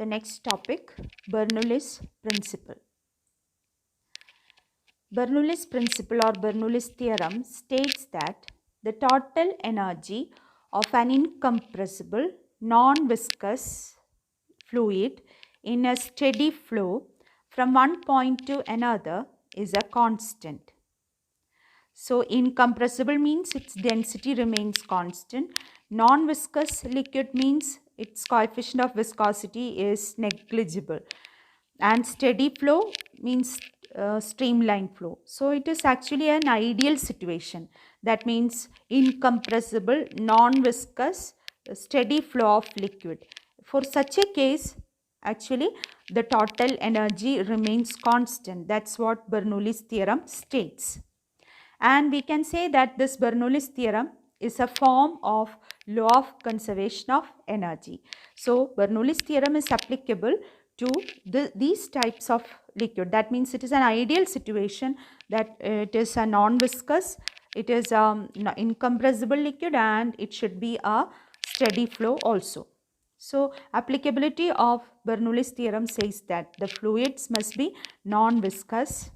the next topic, Bernoulli's principle. Bernoulli's principle or Bernoulli's theorem states that the total energy of an incompressible, non-viscous fluid in a steady flow from one point to another is a constant. So, incompressible means its density remains constant. Non-viscous liquid means its coefficient of viscosity is negligible. And steady flow means streamline flow. So, it is actually an ideal situation. That means incompressible, non-viscous, steady flow of liquid. For such a case, actually the total energy remains constant. That's what Bernoulli's theorem states. And we can say that this Bernoulli's theorem is a form of law of conservation of energy. So, Bernoulli's theorem is applicable to these types of liquid. That means it is an ideal situation that it is a non-viscous, it is incompressible liquid, and it should be a steady flow also. So, applicability of Bernoulli's theorem says that the fluids must be non-viscous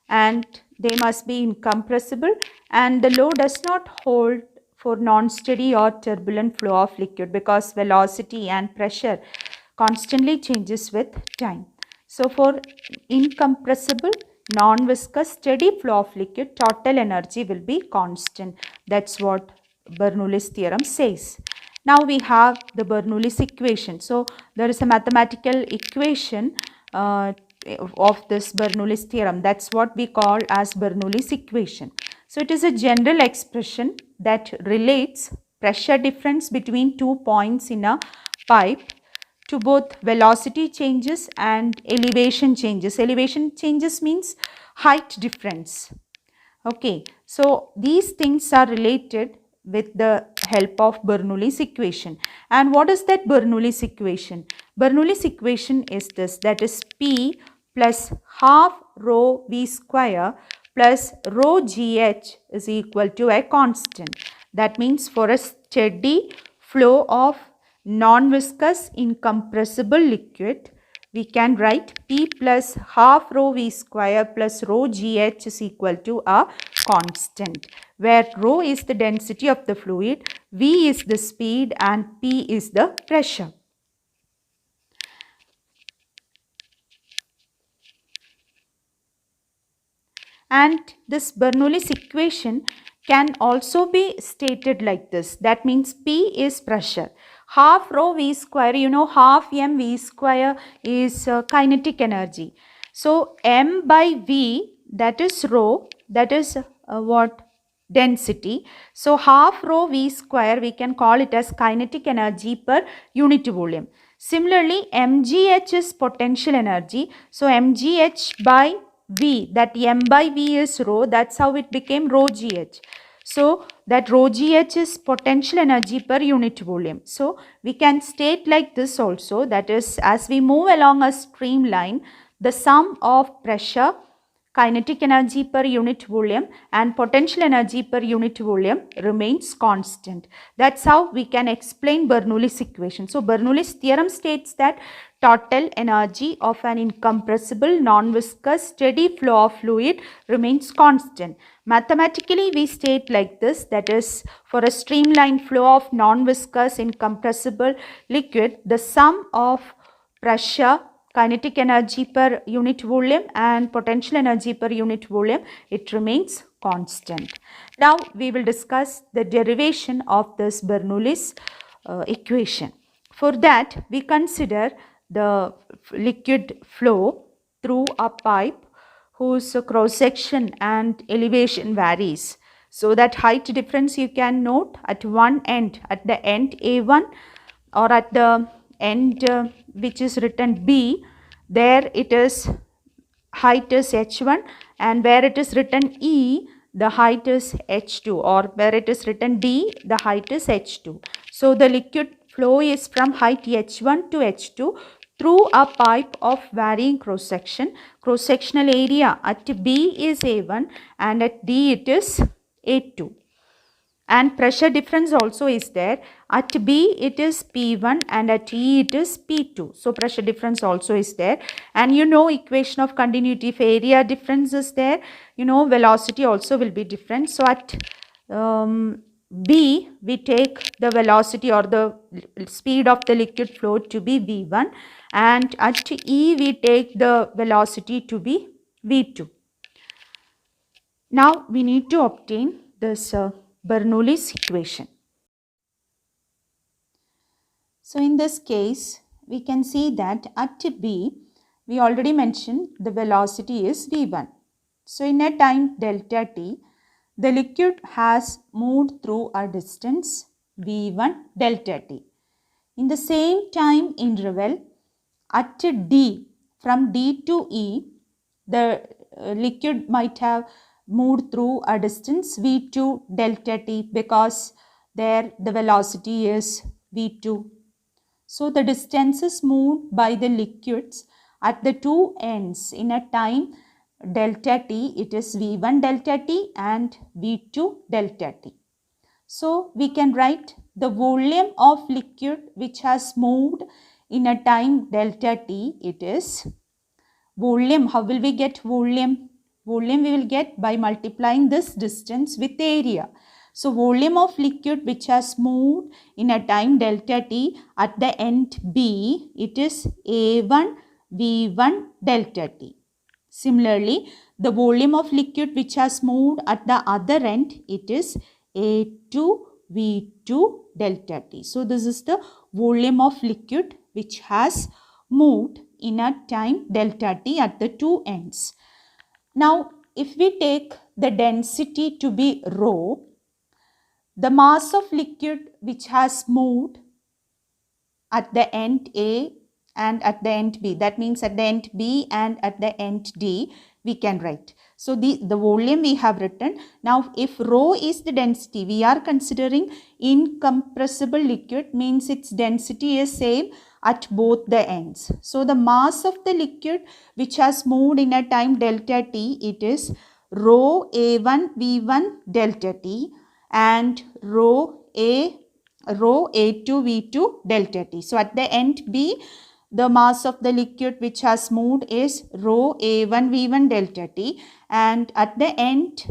and they must be incompressible, and the law does not hold for non-steady or turbulent flow of liquid because velocity and pressure constantly changes with time. So, for incompressible, non-viscous, steady flow of liquid, total energy will be constant. That's what Bernoulli's theorem says. Now, we have the Bernoulli's equation. So, there is a mathematical equation of this Bernoulli's theorem. That's what we call as Bernoulli's equation. So, it is a general expression that relates pressure difference between 2 points in a pipe to both velocity changes and elevation changes. Elevation changes means height difference. Okay, so these things are related with the help of Bernoulli's equation. And what is that Bernoulli's equation? Bernoulli's equation is this, that is P plus half rho V square plus rho GH is equal to a constant. That means for a steady flow of non-viscous incompressible liquid, we can write P plus half rho V square plus rho GH is equal to a constant, where rho is the density of the fluid, V is the speed, and P is the pressure. And this Bernoulli's equation can also be stated like this. That means P is pressure. Half rho V square, you know, half mv square is kinetic energy. So, m by V, that is rho, that is what? Density. So, half rho V square, we can call it as kinetic energy per unit volume. Similarly, mgh is potential energy. So, mgh by V, that m by V is rho, that's how it became rho gh. So, that rho gh is potential energy per unit volume. So, we can state like this also, that is, as we move along a streamline, the sum of pressure, kinetic energy per unit volume and potential energy per unit volume remains constant. That's how we can explain Bernoulli's equation. So, Bernoulli's theorem states that total energy of an incompressible, non-viscous, steady flow of fluid remains constant. Mathematically, we state like this, that is, for a streamlined flow of non-viscous, incompressible liquid, the sum of pressure, kinetic energy per unit volume and potential energy per unit volume, it remains constant. Now, we will discuss the derivation of this Bernoulli's equation. For that, we consider the liquid flow through a pipe whose cross section and elevation varies. So, that height difference you can note at one end, at the end A1 or at the end which is written B, there it is height is h1, and where it is written E, the height is h2, or where it is written D, the height is h2. So, the liquid flow is from height h1 to h2 through a pipe of varying cross section. Cross sectional area at B is A1 and at D it is A2. and pressure difference also is there. At B it is P1 and at E it is P2. So pressure difference also is there. And you know equation of continuity, if area difference is there, you know velocity also will be different. So at B we take the velocity or the speed of the liquid flow to be V1, and at E we take the velocity to be V2. Now we need to obtain this Bernoulli's equation. So in this case, we can see that at B, we already mentioned the velocity is V1. So in a time delta t, the liquid has moved through a distance V1 delta t. In the same time interval, at D, from D to E, the liquid might have moved through a distance V2 delta t, because there the velocity is V2. So the distances moved by the liquids at the two ends in a time delta t, it is V1 delta t and V2 delta t. So we can write the volume of liquid which has moved in a time delta t, it is volume. How will we get volume? Volume we will get by multiplying this distance with area. So volume of liquid which has moved in a time delta t at the end B, it is A1 V1 delta t. Similarly, the volume of liquid which has moved at the other end, it is A2 V2 delta t. So this is the volume of liquid which has moved in a time delta t at the two ends. Now, if we take the density to be rho, the mass of liquid which has moved at the end A and at the end B, that means at the end B and at the end D, we can write. So the volume we have written. Now if rho is the density, we are considering incompressible liquid, means its density is same at both the ends. So the mass of the liquid which has moved in a time delta t, it is rho A1 V1 delta t and rho A2 V2 delta t. So at the end B, the mass of the liquid which has moved is rho A1 V1 delta t, and at the end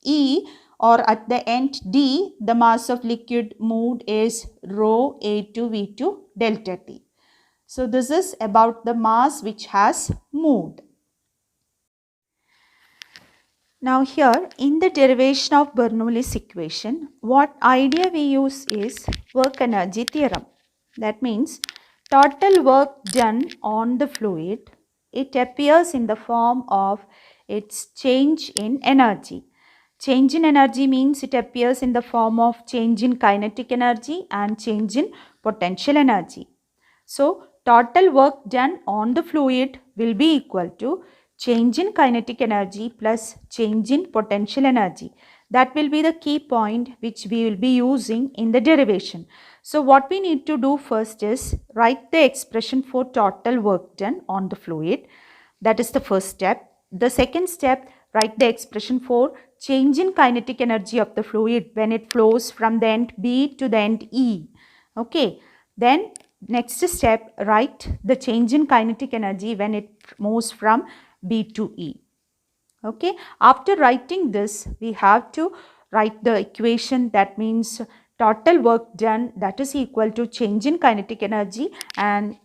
E or at the end D, the mass of liquid moved is rho A2 V2 delta t. So this is about the mass which has moved. Now here in the derivation of Bernoulli's equation, what idea we use is work energy theorem. That means total work done on the fluid, it appears in the form of its change in energy. Change in energy means it appears in the form of change in kinetic energy and change in potential energy. So total work done on the fluid will be equal to change in kinetic energy plus change in potential energy. That will be the key point which we will be using in the derivation. So what we need to do first is write the expression for total work done on the fluid. That is the first step. The second step, write the expression for change in kinetic energy of the fluid when it flows from the end B to the end E. Okay. Then next step, write the change in kinetic energy when it moves from B to E. Okay. After writing this, we have to write the equation, that means total work done, that is equal to change in kinetic energy and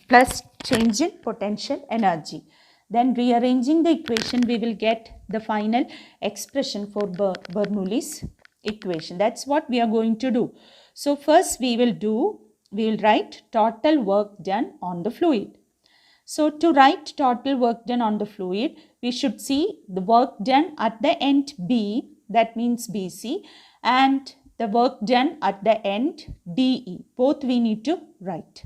plus change in potential energy. Then rearranging the equation, we will get the final expression for Bernoulli's equation. That's what we are going to do. So first we will write total work done on the fluid. So to write total work done on the fluid, we should see the work done at the end B, that means BC, and the work done at the end DE. Both we need to write.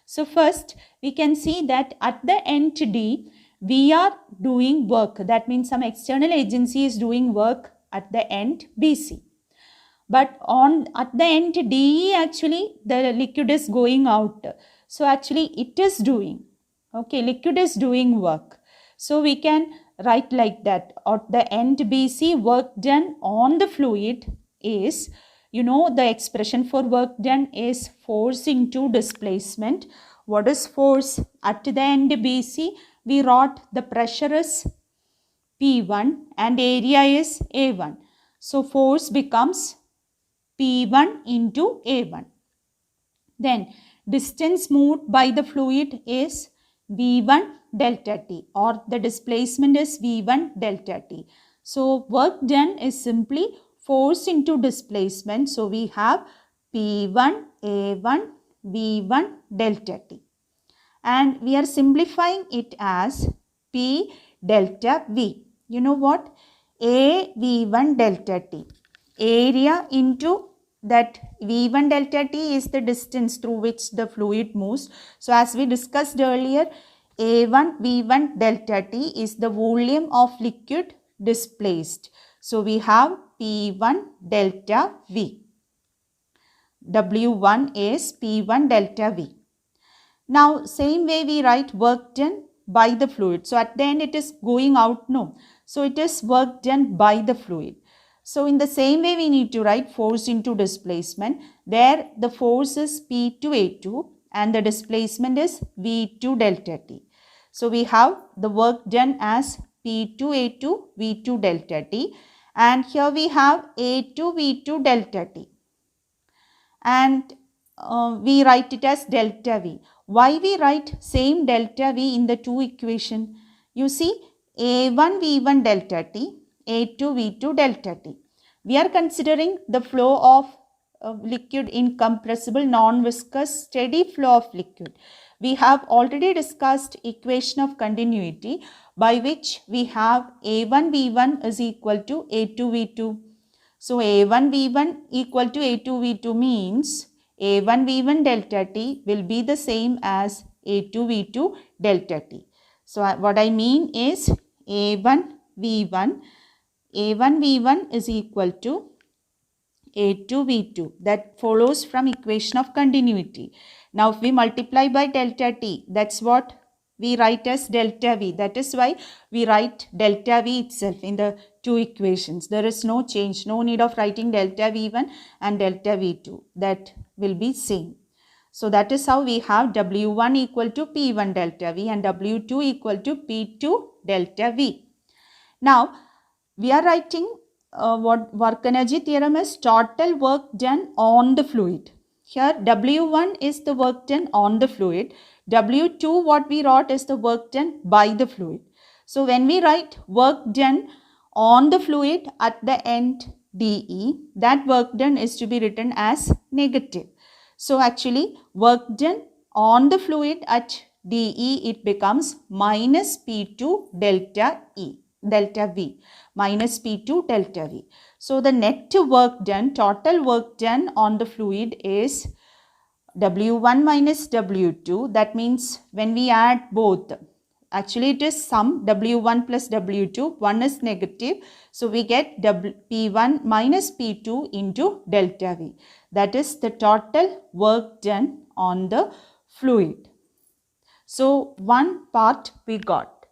So first we can see that at the end D, we are doing work. That means some external agency is doing work at the end BC. But at the end DE, actually the liquid is going out. So actually it is doing. Okay, liquid is doing work. So we can write like that. At the end BC, work done on the fluid is You know the expression for work done is force into displacement. What is force? At the end BC, we wrote the pressure is P1 and area is A1. So force becomes P1 into A1. Then distance moved by the fluid is V1 delta T, or the displacement is V1 delta T. So work done is simply force into displacement. So we have P1 A1 V1 delta T. And we are simplifying it as P delta V. You know what? A V1 delta T. Area into that V1 delta T is the distance through which the fluid moves. So as we discussed earlier, A1 V1 delta T is the volume of liquid displaced. So we have P1 delta V. W1 is P1 delta V. Now same way we write work done by the fluid. So at the end it is going out, no. So it is work done by the fluid. So in the same way we need to write force into displacement. There the force is P2A2 and the displacement is V2 delta T. So we have the work done as P2A2 V2 delta T, and here we have A2 V2 delta T, and we write it as delta V. Why we write same delta V in the two equation? You see, A1 V1 delta T, A2 V2 delta T. We are considering the flow of liquid in compressible, non-viscous, steady flow of liquid. We have already discussed equation of continuity by which we have A1 V1 is equal to A2 V2. So A1 V1 equal to A2 V2 means A1 V1 delta T will be the same as A2 V2 delta T. So what I mean is A1 V1 is equal to A2 V2. That follows from equation of continuity. Now if we multiply by delta T, that's what we write as delta V. That is why we write delta V itself in the two equations. There is no change, no need of writing delta V1 and delta V2. That will be same. So that is how we have W1 equal to P1 delta V and W2 equal to P2 delta V. Now we are writing what work energy theorem is total work done on the fluid. Here W1 is the work done on the fluid. W2 what we wrote is the work done by the fluid. So when we write work done on the fluid at the end dE, that work done is to be written as negative. So actually work done on the fluid at dE, it becomes minus P2 delta V, minus P2 delta V. So the net work done, total work done on the fluid is W1 minus W2. That means when we add both, actually it is sum W1 plus W2, one is negative. So we get P1 minus P2 into delta V. That is the total work done on the fluid. So one part we got.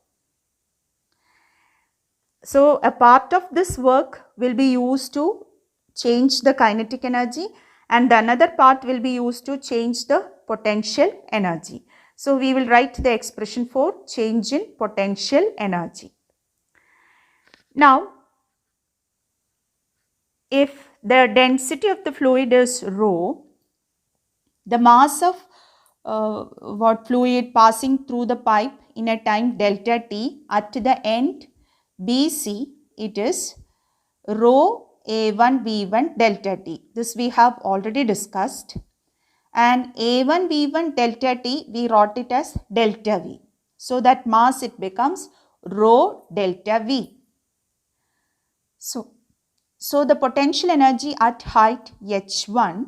So a part of this work will be used to change the kinetic energy and the another part will be used to change the potential energy. So we will write the expression for change in potential energy. Now, if the density of the fluid is rho, the mass of fluid passing through the pipe in a time delta T at the end BC, it is rho A1 V1 delta T. This we have already discussed. And A1 V1 delta T, we wrote it as delta V. So that mass it becomes rho delta V. So the potential energy at height H1,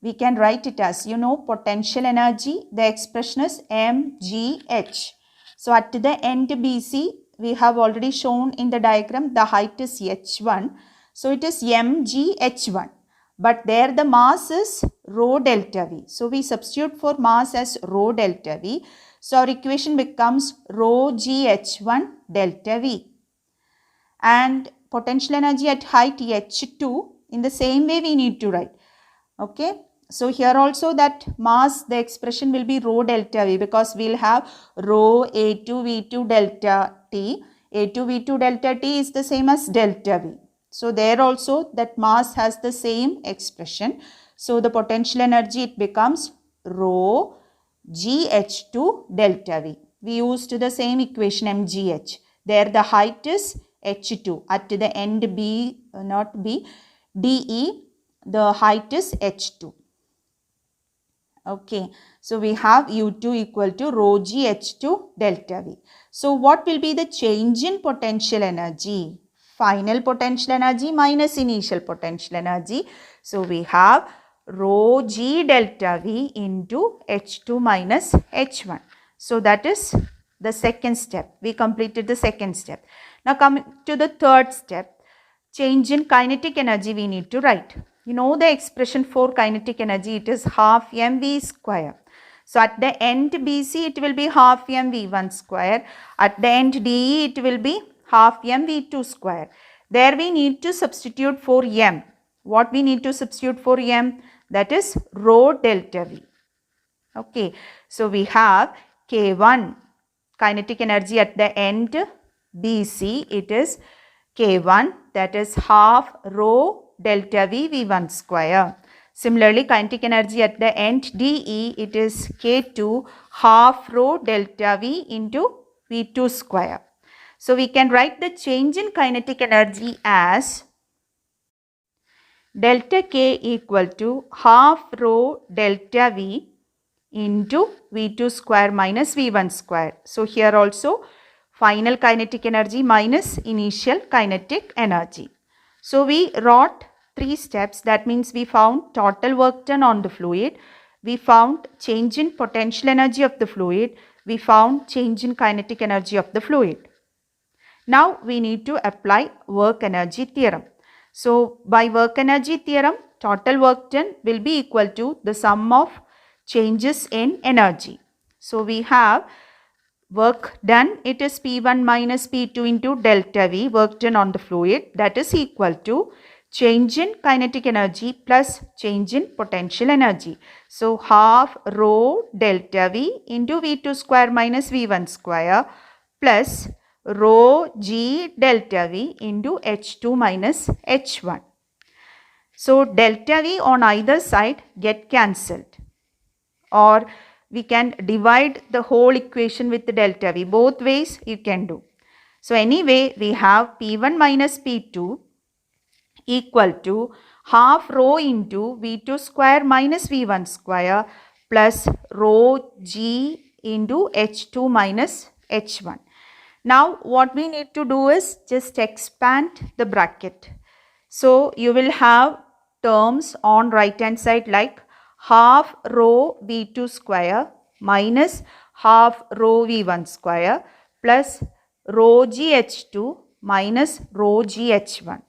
we can write it as, potential energy, the expression is mgh. So at the end BC, we have already shown in the diagram, the height is H1. So it is mgh1. But there the mass is rho delta V. So we substitute for mass as rho delta V. So our equation becomes rho gh1 delta V. And potential energy at height H2, In the same way we need to write. Okay. So here also that mass, the expression will be rho delta V, because we'll have rho A2 V2 delta T. A2 V2 delta T is the same as delta V. So there also that mass has the same expression. So the potential energy, it becomes rho GH2 delta V. We used the same equation mgh. There the height is h2. At the end B, not B, DE, the height is h2. Okay, so we have U2 equal to rho g h2 delta V. So what will be the change in potential energy? Final potential energy minus initial potential energy. So we have rho g delta V into H2 minus H1. So that is the second step. We completed the second step. Now coming to the third step, change in kinetic energy we need to write. You know the expression for kinetic energy, it is half mv square. So at the end BC it will be half mv1 square. At the end DE it will be half mv2 square. There we need to substitute for m. What we need to substitute for m? That is rho delta V. Okay. So we have K1 kinetic energy at the end BC, it is K1, that is half rho delta V V1 square. Similarly, kinetic energy at the end DE, it is K2 half rho delta V into V2 square. So we can write the change in kinetic energy as delta K equal to half rho delta V into V2 square minus V1 square. So here also final kinetic energy minus initial kinetic energy. So we wrote 3 steps. That means we found total work done on the fluid. We found change in potential energy of the fluid. We found change in kinetic energy of the fluid. Now we need to apply work energy theorem. So by work energy theorem, total work done will be equal to the sum of changes in energy. So we have work done, it is P1 minus P2 into delta V, work done on the fluid, that is equal to change in kinetic energy plus change in potential energy. So half rho delta V into V2 square minus V1 square plus rho g delta V into H2 minus H1. So delta V on either side get cancelled, or we can divide the whole equation with the delta V. Both ways you can do. So anyway, we have P1 minus P2 equal to half rho into V2 square minus V1 square plus rho g into H2 minus H1. Now what we need to do is just expand the bracket. So you will have terms on right hand side like half rho V2 square minus half rho V1 square plus rho GH2 minus rho GH1.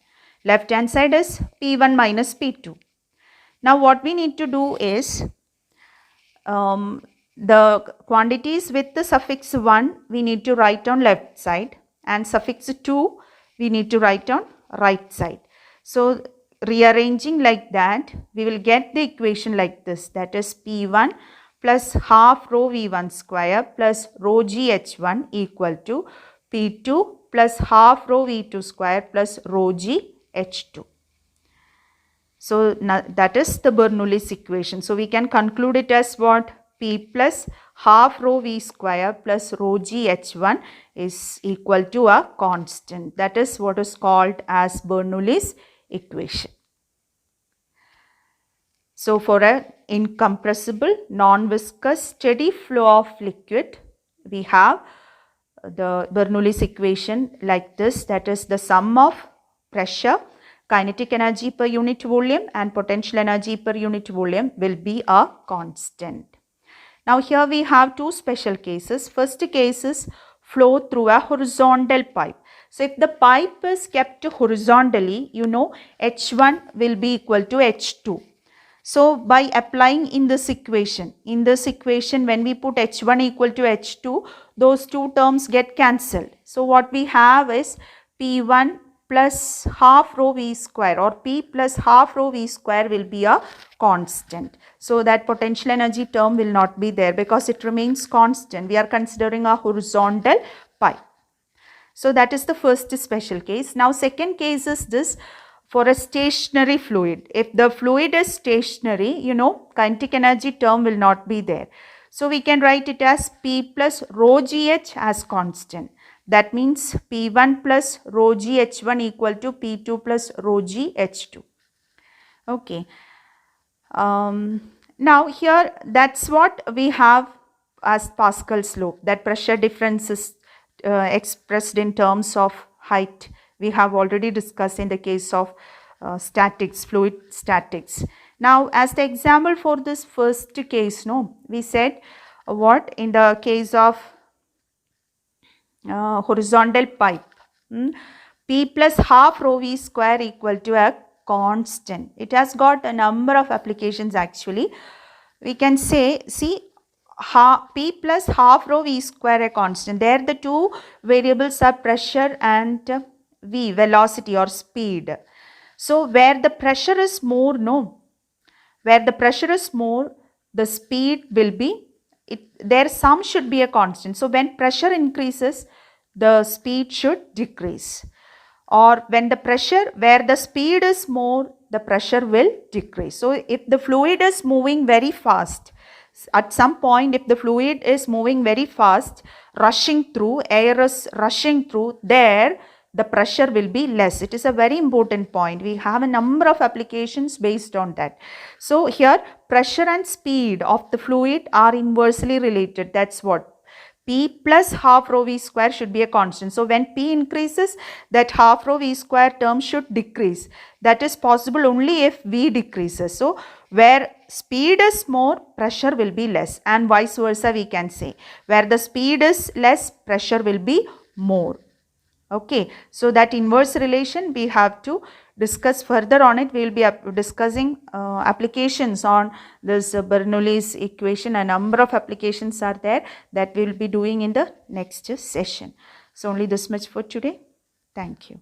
Left hand side is P1 minus P2. Now what we need to do is the quantities with the suffix 1 we need to write on left side, and suffix 2 we need to write on right side. So rearranging like that, we will get the equation like this, that is P1 plus half rho V1 square plus rho GH1 equal to P2 plus half rho V2 square plus rho GH2. So that is the Bernoulli's equation. So we can conclude it as what? P plus half rho V square plus rho GH1 is equal to a constant. That is what is called as Bernoulli's equation. So for an incompressible, non-viscous, steady flow of liquid, we have the Bernoulli's equation like this, that is the sum of pressure, kinetic energy per unit volume and potential energy per unit volume will be a constant. Now here we have two special cases. First case is flow through a horizontal pipe. So if the pipe is kept horizontally, you know H1 will be equal to H2. So by applying in this equation when we put H1 equal to H2, those two terms get cancelled. So what we have is P1 plus half rho v square or P plus half rho v square will be a constant. So that potential energy term will not be there because it remains constant. We are considering a horizontal pipe. So that is the first special case. Now second case is this for a stationary fluid. If the fluid is stationary, kinetic energy term will not be there. So we can write it as P plus rho gh as constant. That means P1 plus rho gh1 equal to P2 plus rho gh2. Okay. Now here that's what we have as Pascal's law, that pressure difference is expressed in terms of height. We have already discussed in the case of statics, fluid statics. Now as the example for this first case, we said what in the case of horizontal pipe, P plus half rho v square equal to a constant. It has got a number of applications actually. We can say, see, P plus half rho v square a constant. There the two variables are pressure and v, velocity or speed. So where the pressure is more, where the pressure is more, the speed will be, there sum should be a constant. So when pressure increases, the speed should decrease. Or when the pressure, where the speed is more, the pressure will decrease. So if the fluid is moving very fast, at some point if the fluid is moving very fast, rushing through, air is rushing through, there the pressure will be less. It is a very important point. We have a number of applications based on that. So here pressure and speed of the fluid are inversely related. That's what. P plus half rho v square should be a constant. So when P increases, that half rho v square term should decrease. That is possible only if V decreases. So where speed is more, pressure will be less, and vice versa we can say. Where the speed is less, pressure will be more. Okay, so that inverse relation we have to discuss further on it. We will be discussing applications on this Bernoulli's equation. A number of applications are there that we will be doing in the next session. So only this much for today. Thank you.